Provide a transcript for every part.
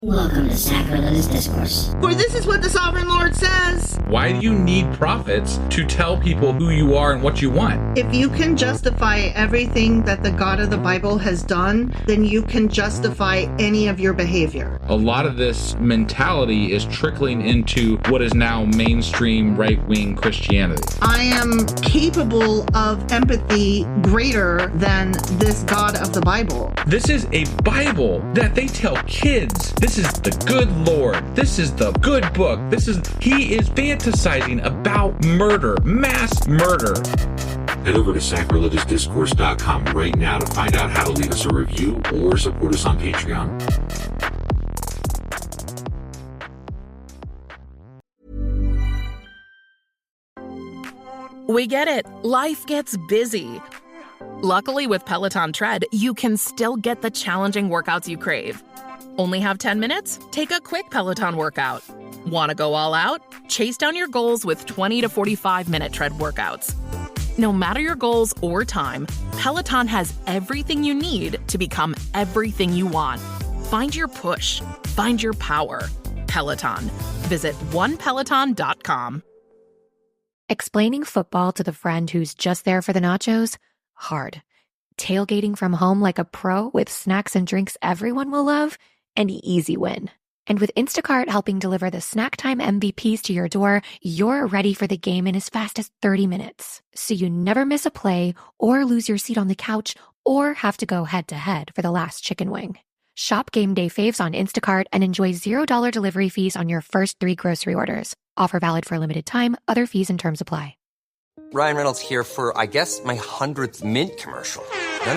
Welcome to Sacrilegious Discourse. For this is what the Sovereign Lord says. Why do you need prophets to tell people who you are and what you want? If you can justify everything that the God of the Bible has done, then you can justify any of your behavior. A lot of this mentality is trickling into what is now mainstream right-wing Christianity. I am capable of empathy greater than this God of the Bible. This is a Bible that they tell kids. This is the good Lord. This is the good book. He is fantasizing about murder, mass murder. Head over to sacrilegiousdiscourse.com right now to find out how to leave us a review or support us on Patreon. We get it. Life gets busy. Luckily, with Peloton Tread, you can still get the challenging workouts you crave. Only have 10 minutes? Take a quick Peloton workout. Want to go all out? Chase down your goals with 20 to 45-minute tread workouts. No matter your goals or time, Peloton has everything you need to become everything you want. Find your push. Find your power. Peloton. Visit onepeloton.com. Explaining football to the friend who's just there for the nachos? Hard. Tailgating from home like a pro with snacks and drinks everyone will love? An easy win. And with Instacart helping deliver the snack time MVPs to your door, you're ready for the game in as fast as 30 minutes. So you never miss a play or lose your seat on the couch or have to go head-to-head for the last chicken wing. Shop game day faves on Instacart and enjoy $0 delivery fees on your first 3 grocery orders. Offer valid for a limited time. Other fees and terms apply. Ryan Reynolds here for, I guess, my 100th Mint commercial. No,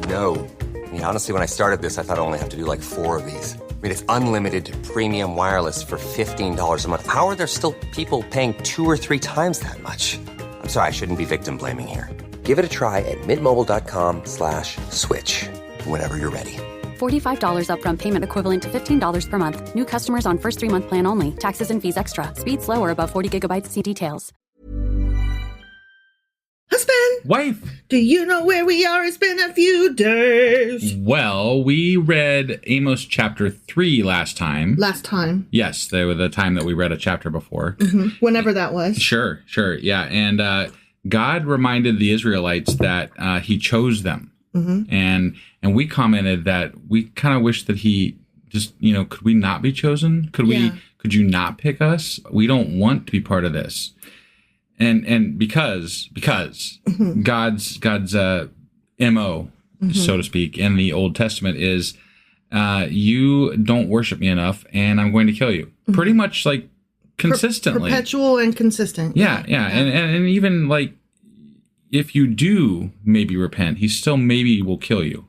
don't. I mean, honestly, when I started this, I thought I only have to do like 4 of these. I mean, it's unlimited premium wireless for $15 a month. How are there still people paying 2 or 3 times that much? I'm sorry, I shouldn't be victim blaming here. Give it a try at mintmobile.com/switch. Whenever you're ready. $45 upfront payment equivalent to $15 per month. New customers on first 3-month plan only. Taxes and fees extra. Speed slower above 40 gigabytes. See details. Husband! Wife! Do you know where we are? It's been a few days. Well, we read Amos chapter 3 last time. Last time. Yes, the time that we read a chapter before. Mm-hmm. Whenever that was. Sure. Yeah. And God reminded the Israelites that he chose them. Mm-hmm. And we commented that we kind of wish that he just, could we not be chosen? Could you not pick us? We don't want to be part of this. And because mm-hmm. God's MO, mm-hmm. so to speak, in the Old Testament is you don't worship me enough and I'm going to kill you. Mm-hmm. Pretty much like consistently. Perpetual and consistent. Yeah. And even like if you do maybe repent, he still maybe will kill you.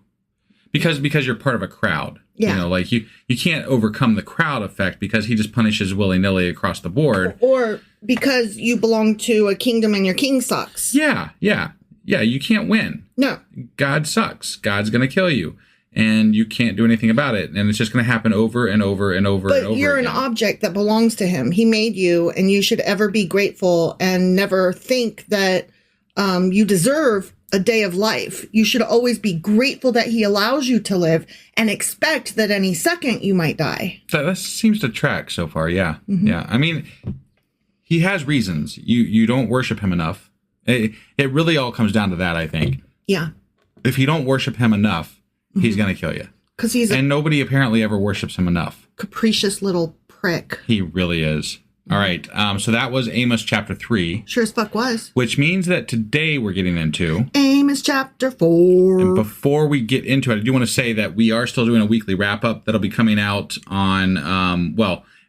Because you're part of a crowd. Yeah. Like you can't overcome the crowd effect because he just punishes willy-nilly across the board. Or because you belong to a kingdom and your king sucks. Yeah. You can't win. No. God sucks. God's going to kill you. And you can't do anything about it. And it's just going to happen over and over and over and over But you're again. an object that belongs to him. He made you, and you should ever be grateful and never think that you deserve a day of life. You should always be grateful that he allows you to live and expect that any second you might die. That seems to track so far. Yeah. Mm-hmm. Yeah. I mean, he has reasons. You don't worship him enough. It really all comes down to that, I think. Yeah. If you don't worship him enough, mm-hmm. he's going to kill you. Because and nobody apparently ever worships him enough. Capricious little prick. He really is. All right. So that was Amos chapter 3. Sure as fuck was. Which means that today we're getting into Amos chapter 4. And before we get into it, I do want to say that we are still doing a weekly wrap up that'll be coming out on,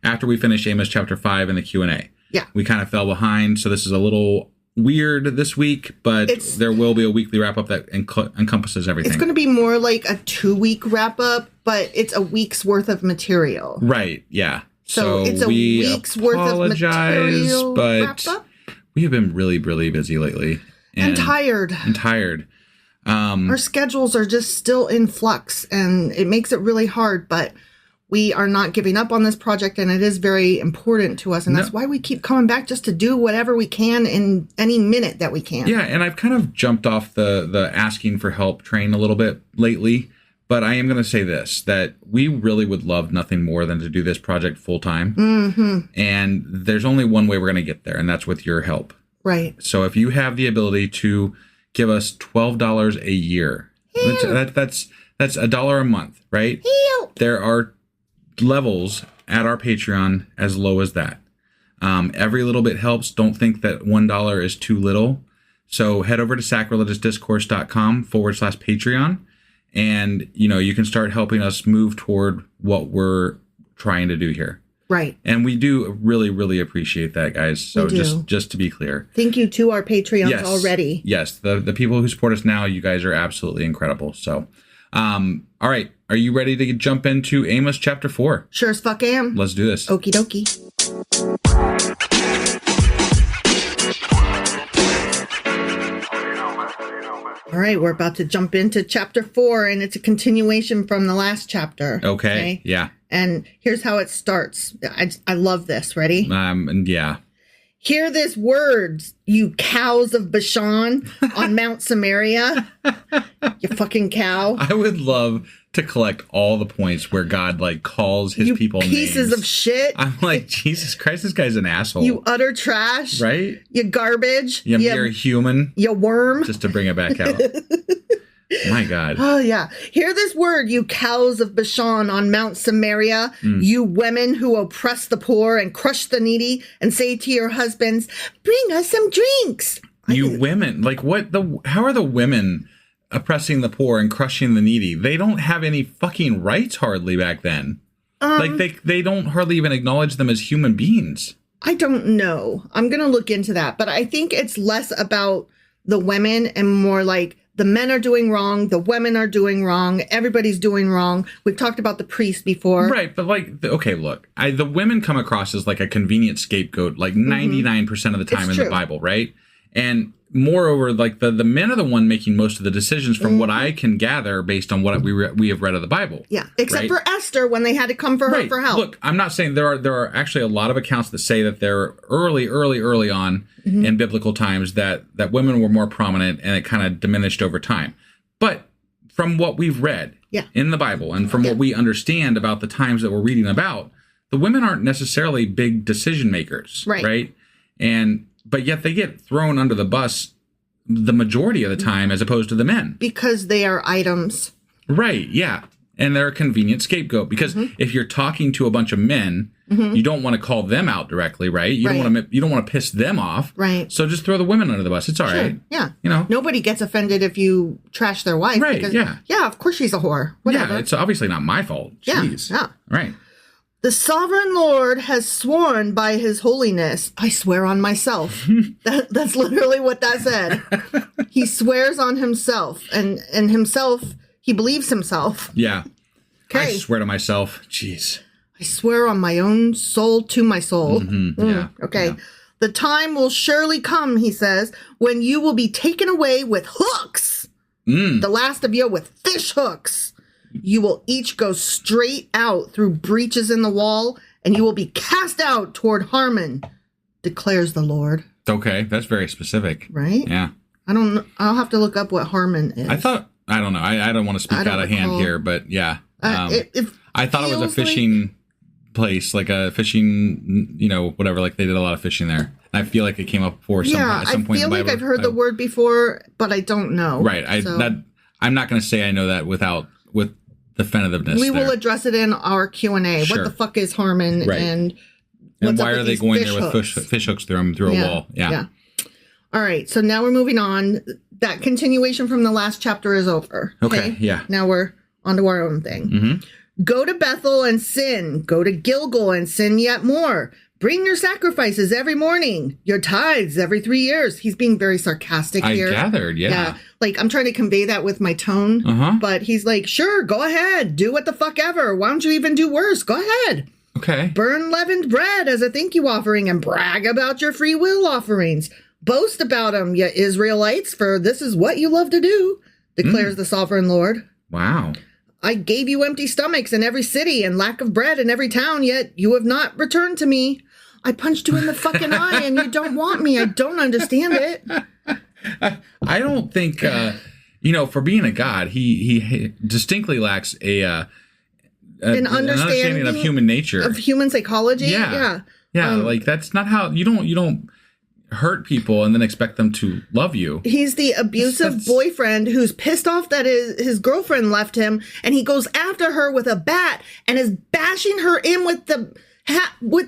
after we finish Amos chapter 5 and the Q&A. Yeah. We kind of fell behind. So this is a little weird this week, but there will be a weekly wrap up that encompasses everything. It's going to be more like a 2-week wrap up, but it's a week's worth of material. Right. Yeah. So it's a week's worth of material, but we have been really, really busy lately. And tired. Our schedules are just still in flux, and it makes it really hard, but we are not giving up on this project, and it is very important to us, and that's why we keep coming back, just to do whatever we can in any minute that we can. Yeah, and I've kind of jumped off the asking for help train a little bit lately, But I am going to say this, that we really would love nothing more than to do this project full time. And there's only one way we're going to get there, and that's with your help. Right. So if you have the ability to give us $12 a year, that's $1 a month, right? There are levels at our Patreon as low as that. Every little bit helps. Don't think that $1 is too little. So head over to sacrilegiousdiscourse.com/Patreon. And, you can start helping us move toward what we're trying to do here. Right. And we do really, really appreciate that, guys. So just to be clear. Thank you to our Patreons already. Yes. The people who support us now, you guys are absolutely incredible. So, all right. Are you ready to jump into Amos chapter 4? Sure as fuck am. Let's do this. Okie dokie. All right, we're about to jump into chapter 4, and it's a continuation from the last chapter. Okay. Yeah. And here's how it starts. I love this. Ready? Yeah. Hear this word, you cows of Bashan on Mount Samaria. You fucking cow. I would love to collect all the points where God calls his people pieces names. Of shit. I'm like, Jesus Christ, this guy's an asshole. You utter trash. Right? You garbage. You mere human. You worm. Just to bring it back out. My God. Oh, yeah. Hear this word, you cows of Bashan on Mount Samaria, you women who oppress the poor and crush the needy, and say to your husbands, bring us some drinks. You women, how are the women oppressing the poor and crushing the needy? They don't have any fucking rights hardly back then. They don't hardly even acknowledge them as human beings. I don't know. I'm going to look into that. But I think it's less about the women and more like the men are doing wrong. The women are doing wrong. Everybody's doing wrong. We've talked about the priests before. Right. But okay, look, the women come across as like a convenient scapegoat, 99% of the time in the Bible. Right. And moreover, the men are the one making most of the decisions from what I can gather based on what we have read of the Bible. Yeah. Except for Esther when they had to come for her for help. Look, I'm not saying there are actually a lot of accounts that say that they're early on in biblical times that women were more prominent and it kind of diminished over time. But from what we've read in the Bible and from what we understand about the times that we're reading about, the women aren't necessarily big decision makers. Right. But yet they get thrown under the bus the majority of the time as opposed to the men. Because they are items. Right, yeah. And they're a convenient scapegoat. Because if you're talking to a bunch of men, you don't want to call them out directly, right? You don't want to piss them off. Right. So just throw the women under the bus. It's all right. Yeah. Nobody gets offended if you trash their wife. Right, because, yeah. Yeah, of course she's a whore. Whatever. Yeah, it's obviously not my fault. Jeez. Yeah. Right. The sovereign Lord has sworn by his holiness. I swear on myself. That's literally what that said. He swears on himself and himself, he believes himself. Yeah. Okay. I swear to myself. Jeez. I swear on my own soul to my soul. Yeah. Okay. Yeah. The time will surely come, he says, when you will be taken away with hooks. The last of you with fish hooks. You will each go straight out through breaches in the wall, and you will be cast out toward Harmon, declares the Lord. Okay, that's very specific. Right? Yeah. I don't know. I'll have to look up what Harmon is. I don't know. I don't want to speak out of hand here, but yeah. I thought it was a fishing place, like a fishing, whatever, like they did a lot of fishing there. I feel like it came up before at some point in the Bible. I feel like I've heard the word before, but I don't know. Right. I'm not going to say I know that with definitiveness. We will address it in our Q&A. Sure. What the fuck is Harmon? Right. And why are they going there with fish hooks through a wall? Yeah. All right. So now we're moving on. That continuation from the last chapter is over. Okay. Yeah. Now we're on to our own thing. Go to Bethel and sin. Go to Gilgal and sin yet more. Bring your sacrifices every morning, your tithes every 3 years. He's being very sarcastic here. I gathered, yeah. Like, I'm trying to convey that with my tone, but he's like, sure, go ahead. Do what the fuck ever. Why don't you even do worse? Go ahead. Okay. Burn leavened bread as a thank you offering and brag about your free will offerings. Boast about them, you Israelites, for this is what you love to do, declares the sovereign Lord. Wow. I gave you empty stomachs in every city and lack of bread in every town, yet you have not returned to me. I punched you in the fucking eye and you don't want me. I don't understand it. I don't think, for being a god, he distinctly lacks an understanding of human nature, of human psychology. Yeah. Like that's not how you don't hurt people and then expect them to love you. He's the abusive boyfriend who's pissed off that his girlfriend left him, and he goes after her with a bat and is bashing her in with the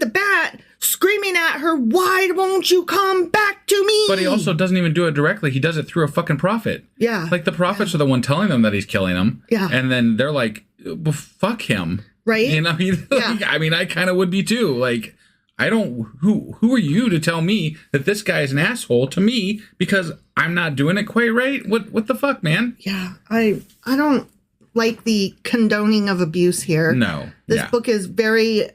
bat, screaming at her, "Why won't you come back to me?" But he also doesn't even do it directly. He does it through a fucking prophet. Yeah. Like the prophets are the one telling them that he's killing them. Yeah. And then they're like, well, fuck him. Right. And I kind of would be too. Like, who are you to tell me that this guy is an asshole to me because I'm not doing it quite right? What the fuck, man? Yeah. I don't like the condoning of abuse here. No. This book is very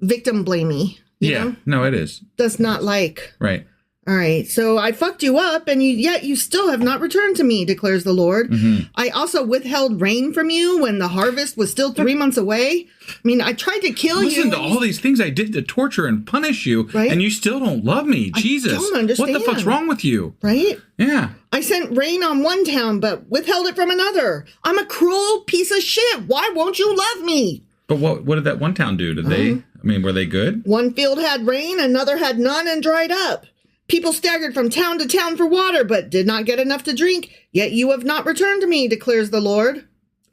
victim blamey. You know? No, it is. Does not like. Right. All right. So I fucked you up, and yet you still have not returned to me, declares the Lord. Mm-hmm. I also withheld rain from you when the harvest was still 3 months away. I mean, I tried to kill you. Listen to all these things I did to torture and punish you, right? And you still don't love me. Jesus. I don't understand. What the fuck's wrong with you? Right? Yeah. I sent rain on one town, but withheld it from another. I'm a cruel piece of shit. Why won't you love me? But what did that one town do? Did they, were they good? One field had rain, another had none and dried up. People staggered from town to town for water, but did not get enough to drink. Yet you have not returned to me, declares the Lord.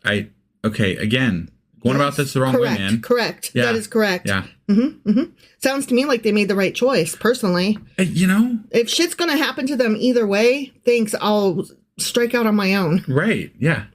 Again, going about this the wrong way, man. Correct. Yeah. That is correct. Yeah. Sounds to me like they made the right choice, personally. If shit's going to happen to them either way, thanks, I'll strike out on my own. Right. Yeah.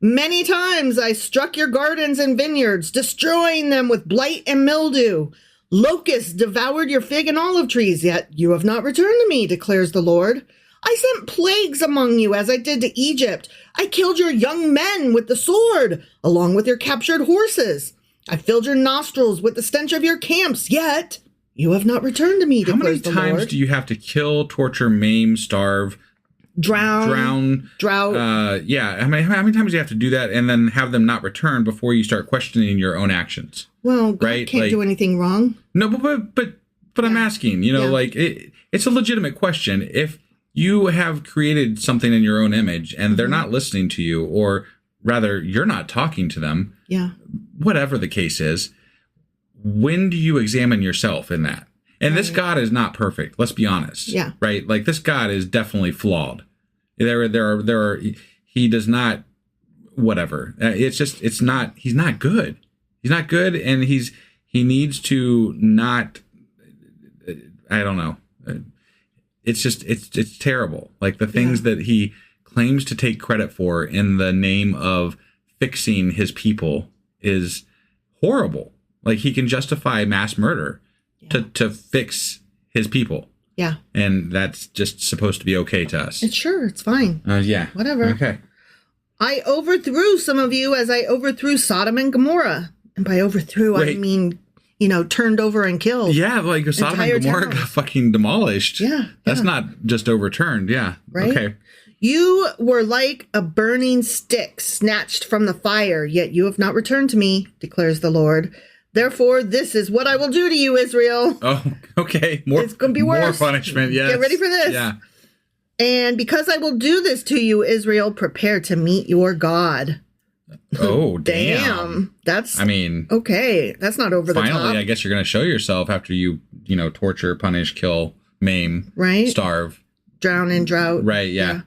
Many times I struck your gardens and vineyards, destroying them with blight and mildew. Locusts devoured your fig and olive trees, yet you have not returned to me, declares the Lord. I sent plagues among you as I did to Egypt. I killed your young men with the sword, along with your captured horses. I filled your nostrils with the stench of your camps, yet you have not returned to me, declares the Lord. How many times do you have to kill, torture, maim, starve, drown, drought? How many times do you have to do that and then have them not return before you start questioning your own actions? Well, God can't do anything wrong. No, but I'm asking, it's a legitimate question. If you have created something in your own image and they're not listening to you, or rather you're not talking to them, whatever the case is, when do you examine yourself in that? And this God is not perfect. Let's be honest. Yeah. Right. Like this God is definitely flawed. He does not, whatever. He's not good. He's not good. And he needs to not, I don't know. It's terrible. Like the things that he claims to take credit for in the name of fixing his people is horrible. Like he can justify mass murder to fix his people. Yeah. And that's just supposed to be okay to us. It's fine. Yeah. Whatever. Okay. I overthrew some of you as I overthrew Sodom and Gomorrah. And by overthrew, I mean, turned over and killed. Yeah, like Sodom and Gomorrah got fucking demolished. Yeah. That's not just overturned. Yeah. Right. Okay. You were like a burning stick snatched from the fire, yet you have not returned to me, declares the Lord. Therefore, this is what I will do to you, Israel. Oh, okay. It's going to be worse. More punishment, yes. Get ready for this. Yeah. And because I will do this to you, Israel, prepare to meet your God. Oh, damn. That's, okay. That's not over the top. Finally, I guess you're going to show yourself after you, torture, punish, kill, maim, starve. Drown and drought. Right, yeah.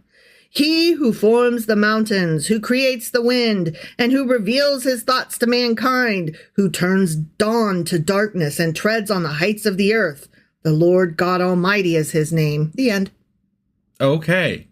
He who forms the mountains, who creates the wind, and who reveals his thoughts to mankind, who turns dawn to darkness and treads on the heights of the earth. The Lord God Almighty is his name. The end. Okay.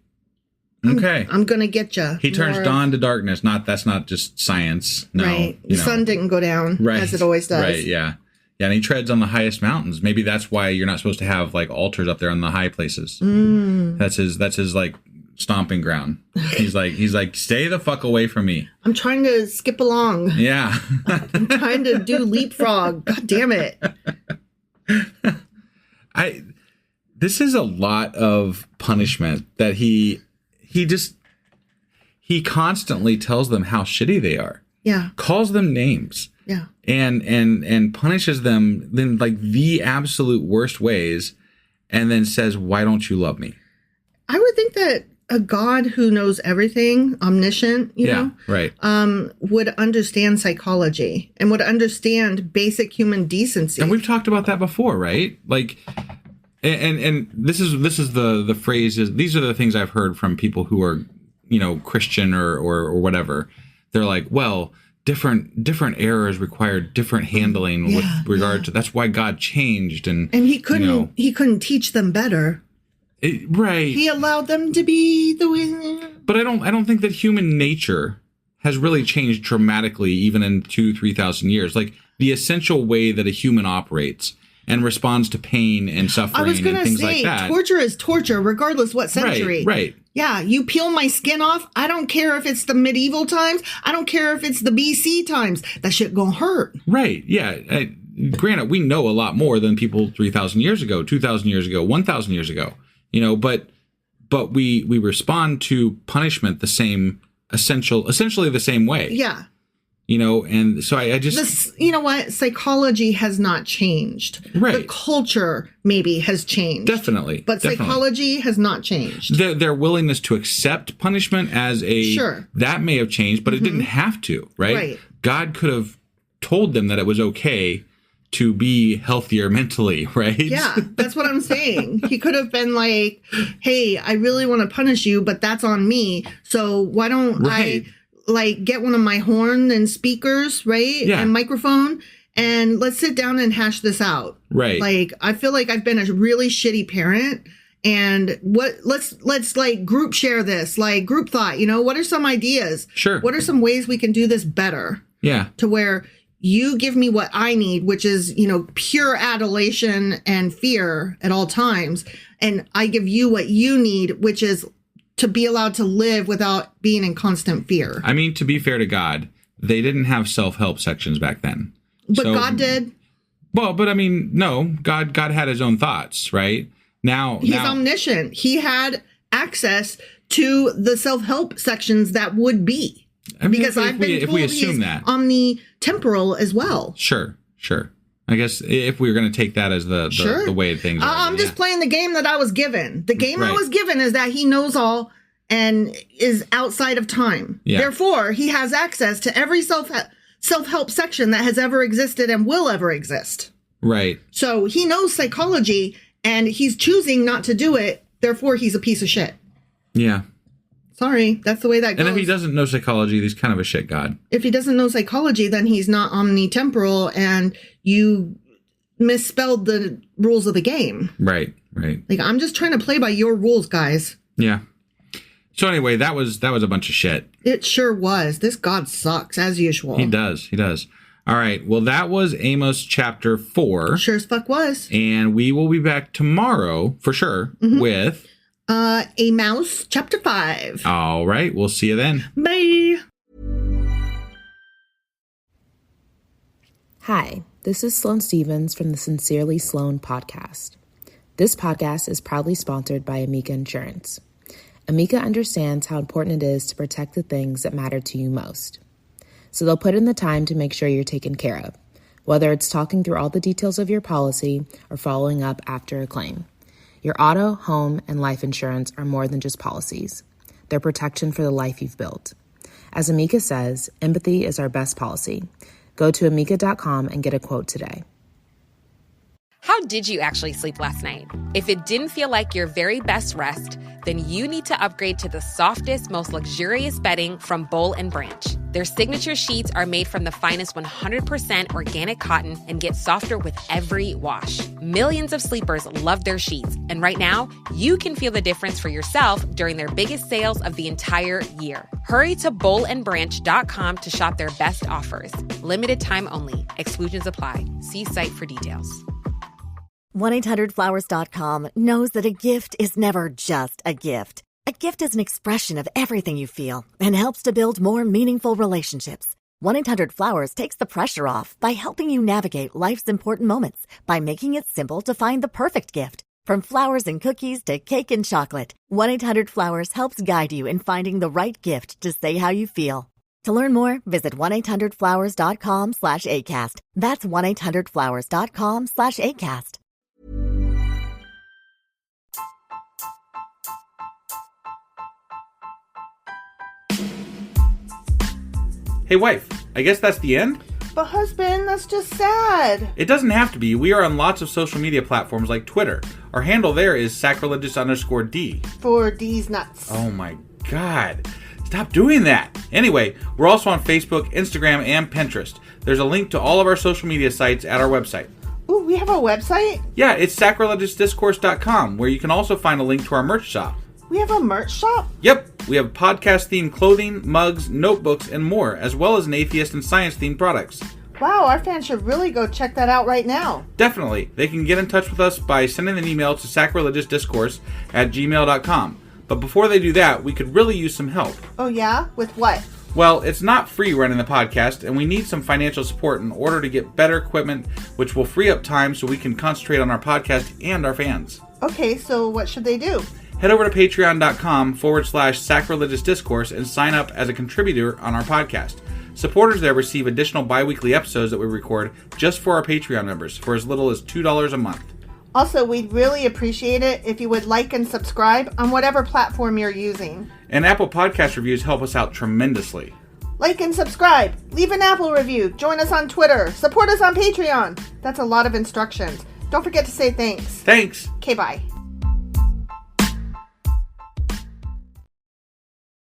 I'm going to get you. He turns dawn to darkness. That's not just science. No. Right. The sun didn't go down as it always does. Right, yeah. Yeah, and he treads on the highest mountains. Maybe that's why you're not supposed to have like altars up there on the high places. That's his like stomping ground. He's like, stay the fuck away from me. I'm trying to skip along. Yeah. I'm trying to do leapfrog. God damn it. This is a lot of punishment that he constantly tells them how shitty they are. Yeah. Calls them names. Yeah. And punishes them in like the absolute worst ways, and then says, why don't you love me? I would think that a God who knows everything, omniscient, you know, right. Would understand psychology and would understand basic human decency. And we've talked about that before, right? Like, and this is the phrases. These are the things I've heard from people who are, you know, Christian or whatever. They're like, well, different eras required different handling with regard to. That's why God changed, and he couldn't teach them better. Right. He allowed them to be the way. But I don't think that human nature has really changed dramatically, even in 2,000-3,000 years. Like the essential way that a human operates and responds to pain and suffering and things like that. Torture is torture, regardless what century. Right. Yeah, you peel my skin off. I don't care if it's the medieval times. I don't care if it's the BC times. That shit gonna hurt. Right. Yeah. Granted, we know a lot more than people 3,000 years ago, 2,000 years ago, 1,000 years ago. You know, but we respond to punishment the same, essentially the same way. Yeah. You know, and so I just... you know what? Psychology has not changed. Right. The culture maybe has changed. Definitely. But psychology has not changed. Their willingness to accept punishment as a... Sure. That may have changed, but it didn't have to, right? Right. God could have told them that it was okay to be healthier mentally, right? Yeah, that's what I'm saying. He could have been like, hey, I really want to punish you, but that's on me. So why don't I like get one of my horn and speakers, right? Yeah. And microphone, and let's sit down and hash this out. Right. Like, I feel like I've been a really shitty parent. And let's like group share this, like group thought, you know, what are some ideas? Sure. What are some ways we can do this better? Yeah. To where you give me what I need, which is, you know, pure adulation and fear at all times. And I give you what you need, which is to be allowed to live without being in constant fear. I mean, to be fair to God, they didn't have self-help sections back then. But God did. Well, but I mean, no, God had his own thoughts, right? He's omniscient. He had access to the self-help sections that would be. I mean, because I've been told we assume he's that omnitemporal as well. Sure. I guess if we were going to take that as the way things are. I'm just playing the game that I was given. The game I was given is that he knows all and is outside of time. Yeah. Therefore, he has access to every self-help section that has ever existed and will ever exist. Right. So he knows psychology and he's choosing not to do it. Therefore, he's a piece of shit. Yeah. Sorry, that's the way that goes. And if he doesn't know psychology, he's kind of a shit god. If he doesn't know psychology, then he's not omnitemporal, and you misspelled the rules of the game. Right. Like, I'm just trying to play by your rules, guys. Yeah. So anyway, that was a bunch of shit. It sure was. This god sucks, as usual. He does. All right. Well, that was Amos chapter 4. Sure as fuck was. And we will be back tomorrow, for sure, with... Amos chapter 5. All right. We'll see you then. Bye. Hi, this is Sloane Stevens from the Sincerely Sloane podcast. This podcast is proudly sponsored by Amica Insurance. Amica understands how important it is to protect the things that matter to you most. So they'll put in the time to make sure you're taken care of, whether it's talking through all the details of your policy or following up after a claim. Your auto, home, and life insurance are more than just policies. They're protection for the life you've built. As Amica says, empathy is our best policy. Go to amica.com and get a quote today. How did you actually sleep last night? If it didn't feel like your very best rest, then you need to upgrade to the softest, most luxurious bedding from Boll & Branch. Their signature sheets are made from the finest 100% organic cotton and get softer with every wash. Millions of sleepers love their sheets, and right now, you can feel the difference for yourself during their biggest sales of the entire year. Hurry to bollandbranch.com to shop their best offers. Limited time only. Exclusions apply. See site for details. 1-800-Flowers.com knows that a gift is never just a gift. A gift is an expression of everything you feel and helps to build more meaningful relationships. 1-800-Flowers takes the pressure off by helping you navigate life's important moments by making it simple to find the perfect gift. From flowers and cookies to cake and chocolate, 1-800-Flowers helps guide you in finding the right gift to say how you feel. To learn more, visit 1-800-Flowers.com/ACAST. That's 1-800-Flowers.com/ACAST. Hey, wife, I guess that's the end? But husband, that's just sad. It doesn't have to be. We are on lots of social media platforms like Twitter. Our handle there is sacrilegious_D. For D's nuts. Oh my God. Stop doing that. Anyway, we're also on Facebook, Instagram, and Pinterest. There's a link to all of our social media sites at our website. Ooh, we have a website? Yeah, it's sacrilegiousdiscourse.com, where you can also find a link to our merch shop. We have a merch shop? Yep, we have podcast-themed clothing, mugs, notebooks, and more, as well as an atheist and science-themed products. Wow, our fans should really go check that out right now. Definitely. They can get in touch with us by sending an email to sacrilegiousdiscourse@gmail.com. But before they do that, we could really use some help. Oh yeah? With what? Well, it's not free running the podcast, and we need some financial support in order to get better equipment, which will free up time so we can concentrate on our podcast and our fans. Okay, so what should they do? Head over to patreon.com/sacrilegious discourse and sign up as a contributor on our podcast. Supporters there receive additional bi-weekly episodes that we record just for our Patreon members for as little as $2 a month. Also, we'd really appreciate it if you would like and subscribe on whatever platform you're using. And Apple Podcast reviews help us out tremendously. Like and subscribe. Leave an Apple review. Join us on Twitter. Support us on Patreon. That's a lot of instructions. Don't forget to say thanks. Thanks. Okay, bye.